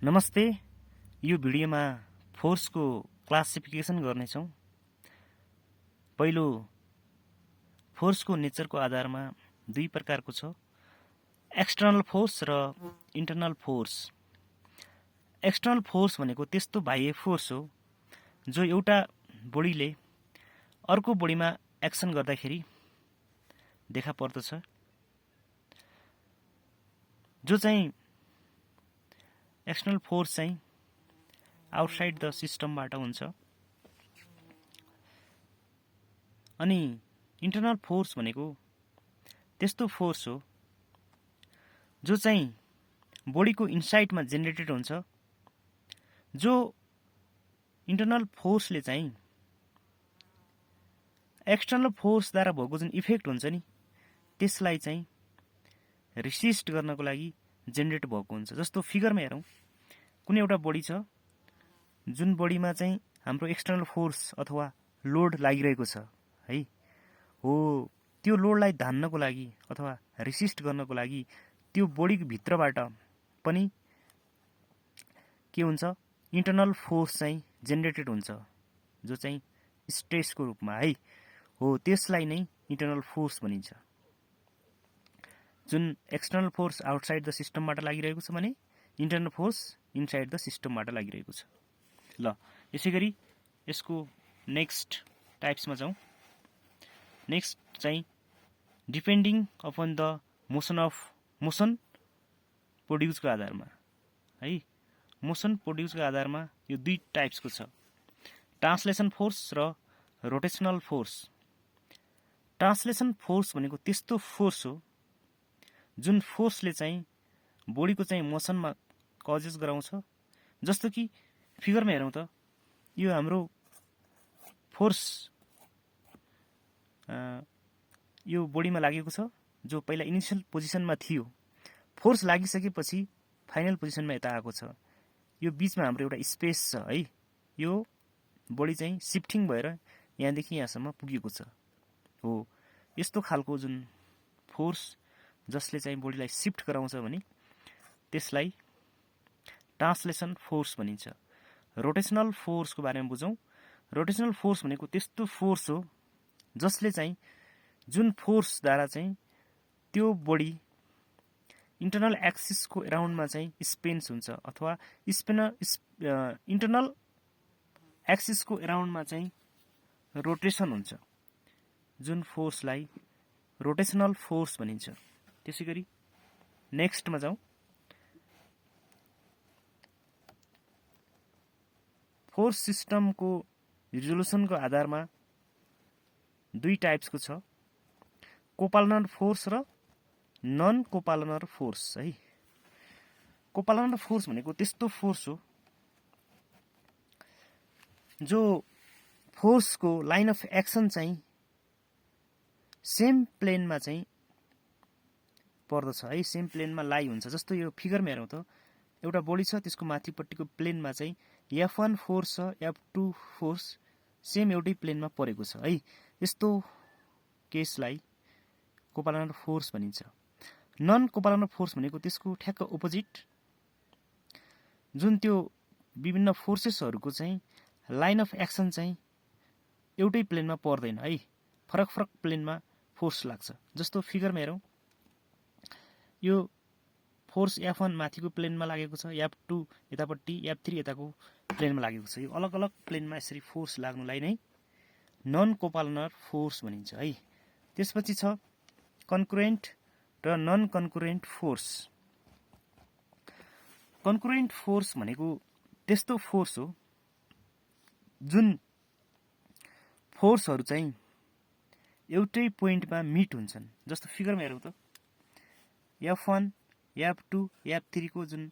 नमस्ते। यो भिडियोमा फोर्सको क्लासिफिकेसन गर्नेछौँ। पहिलो, फोर्सको नेचरको आधारमा दुई प्रकारको छ, एक्सटर्नल फोर्स र इन्टर्नल फोर्स। एक्सटर्नल फोर्स भनेको त्यस्तो बाह्य फोर्स हो जो एउटा बडीले अर्को बडीमा एक्सन गर्दाखेरि देखा पर्दछ, जो चाहिँ एक्सटर्नल फोर्स चाहिँ आउटसाइड द सिस्टमबाट हुन्छ। अनि इन्टर्नल फोर्स भनेको त्यस्तो फोर्स हो जो चाहिँ बडीको इनसाइडमा जेनेरेटेड हुन्छ, जो इन्टर्नल फोर्सले चाहिँ एक्सटर्नल फोर्सद्वारा भएको जुन इफेक्ट हुन्छ नि त्यसलाई चाहिँ रेसिस्ट गर्नको लागि जेनेरेट भएको हुन्छ। जस्तो फिगरमा हेरौँ, कुनै एउटा बडी छ जुन बडीमा चाहिँ हाम्रो एक्सटर्नल फोर्स अथवा लोड लागिरहेको छ है, हो त्यो लोडलाई धान्नको लागि अथवा रेसिस्ट गर्नको लागि त्यो बडीको भित्रबाट पनि के हुन्छ, इन्टर्नल फोर्स चाहिँ जेनेरेटेड हुन्छ, जो चाहिँ स्ट्रेसको रूपमा है, हो त्यसलाई नै इन्टर्नल फोर्स भनिन्छ। जुन एक्सटर्नल फोर्स आउटसाइड द सिस्टमबाट लागिरहेको छ भने इन्टर्नल फोर्स इनसाइड द सिस्टमबाट लागिरहेको छ। ल, यसै गरी यसको नेक्स्ट टाइप्समा जाउँ। नेक्स्ट चाहिँ डिपेन्डिङ अपन द मोसन प्रोड्युसको आधारमा है, मोसन प्रोड्युसको आधारमा यो दुई टाइप्सको छ, ट्रान्सलेसन फोर्स र रोटेसनल फोर्स। ट्रान्सलेसन फोर्स भनेको त्यस्तो फोर्स हो जुन फोर्सले चाहिँ बडीको चाहिँ मोसनमा कजेस गराउँछ। जस्तो कि फिगरमा हेरौँ त, यो हाम्रो फोर्स यो बडीमा लागेको छ, जो पहिला इनिसियल पोजिसनमा थियो, फोर्स लागिसकेपछि फाइनल पोजिसनमा यता आएको छ। यो बिचमा हाम्रो एउटा स्पेस छ है, यो बडी चाहिँ सिफ्टिङ भएर यहाँदेखि यहाँसम्म पुगेको छ। हो यस्तो खालको जुन फोर्स जसले चाहिँ बडीलाई सिफ्ट गराउँछ भने त्यसलाई ट्रान्सलेसन फोर्स भनिन्छ। रोटेसनल फोर्सको बारेमा बुझौँ। रोटेसनल फोर्स भनेको त्यस्तो फोर्स हो जसले चाहिँ जुन फोर्सद्वारा चाहिँ त्यो बडी इन्टर्नल एक्सिसको एराउन्डमा चाहिँ स्पेन्स हुन्छ अथवा इन्टर्नल एक्सिसको एराउन्डमा चाहिँ रोटेसन हुन्छ, जुन फोर्सलाई रोटेसनल फोर्स भनिन्छ। त्यसै गरी नेक्स्टमा जाउँ। फोर्स सिस्टमको रिजोल्युसनको आधारमा दुई टाइप्सको छ, कोप्लानर फोर्स र नन कोप्लानर फोर्स है। कोप्लानर फोर्स भनेको त्यस्तो फोर्स हो जो फोर्सको लाइन अफ एक्सन चाहिँ सेम प्लेनमा चाहिँ पर्दछ है, सेम प्लेनमा लाई हुन्छ। जस्तो यो फिगरमा हेरौँ त, एउटा बडी छ, त्यसको माथिपट्टिको प्लेनमा चाहिँ F1 फोर्स छ, F2 फोर्स सेम एउटै प्लेनमा परेको छ है। यस्तो केसलाई कोप्लानर फोर्स भनिन्छ। नन कोप्लानर फोर्स भनेको त्यसको ठ्याक्क अपोजिट, जुन त्यो विभिन्न फोर्सेसहरूको चाहिँ लाइन अफ एक्सन चाहिँ एउटै प्लेनमा पर्दैन है, फरक फरक प्लेनमा फोर्स लाग्छ। जस्तो फिगरमा हेरौँ, यो फोर्स F1 माथिको प्लेनमा लागेको छ, F2 यतापट्टि, F3 यताको प्लेनमा लागेको छ। यो अलग अलग प्लेनमा यसरी फोर्स लाग्नुलाई नै नन कोप्लानर फोर्स भनिन्छ है। त्यसपछि छ कन्कुरेन्ट र नन कन्कुरेन्ट फोर्स। कन्कुरेन्ट फोर्स भनेको त्यस्तो फोर्स हो जुन फोर्सहरू चाहिँ एउटै पोइन्टमा मिट हुन्छन्। जस्तो फिगरमा हेरौँ त, F1 F2 F3 को जुन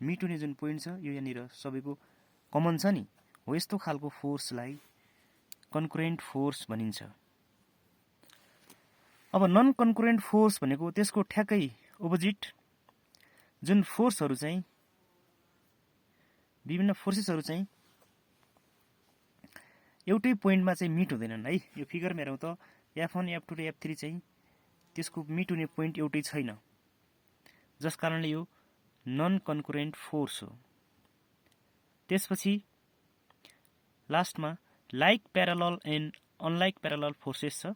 मिट हुने जुन पोइन्ट छ, यो यहाँनिर सबैको कमन छ नि, हो यस्तो खालको फोर्सलाई कन्कुरेन्ट फोर्स भनिन्छ। अब नन कन्कुरेन्ट फोर्स भनेको त्यसको ठ्याक्कै अपोजिट, जुन फोर्सहरू चाहिँ विभिन्न फोर्सेसहरू चाहिँ एउटै पोइन्टमा चाहिँ मिट हुँदैनन् है। यो फिगरमा हेरौँ त, F1 F2 र F3 चाहिँ त्यसको मिट हुने पोइन्ट एउटै छैन, जस कारणले यो नन कन्कुरेन्ट फोर्स हो। त्यसपछि लास्टमा लाइक प्यारालल एन्ड अनलाइक प्यारालल फोर्सेस छ।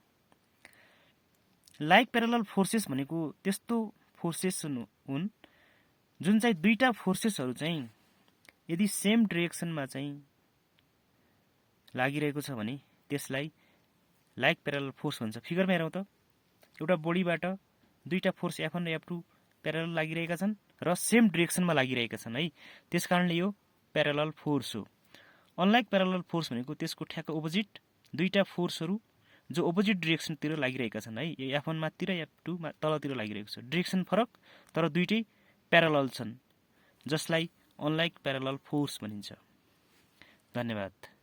लाइक प्यारालल फोर्सेस भनेको त्यस्तो फोर्सेस हुन् जुन चाहिँ दुईटा फोर्सेसहरू चाहिँ यदि सेम डिरेक्सनमा चाहिँ लागिरहेको छ भने त्यसलाई लाइक प्यारालल फोर्स भन्छ। फिगरमा हेरौँ त, एउटा बडीबाट दुईटा फोर्स F1 र F2 प्यारालल लागिरहेका छन् र सेम डिरेक्सनमा लागिरहेका छन् है, त्यसकारणले यो प्यारालल फोर्स हो। अनलाइक प्यारालल फोर्स भनेको त्यसको ठ्याक्क अपोजिट, दुईटा फोर्सहरू जो अपोजिट डिरेक्सनतिर लागिरहेका छन् है, यो F1 माथि र F2 तलतिर लागिरहेको छ, डिरेक्सन फरक तर दुईटै प्यारालल छन्, जसलाई अनलाइक प्यारालल फोर्स भनिन्छ। धन्यवाद।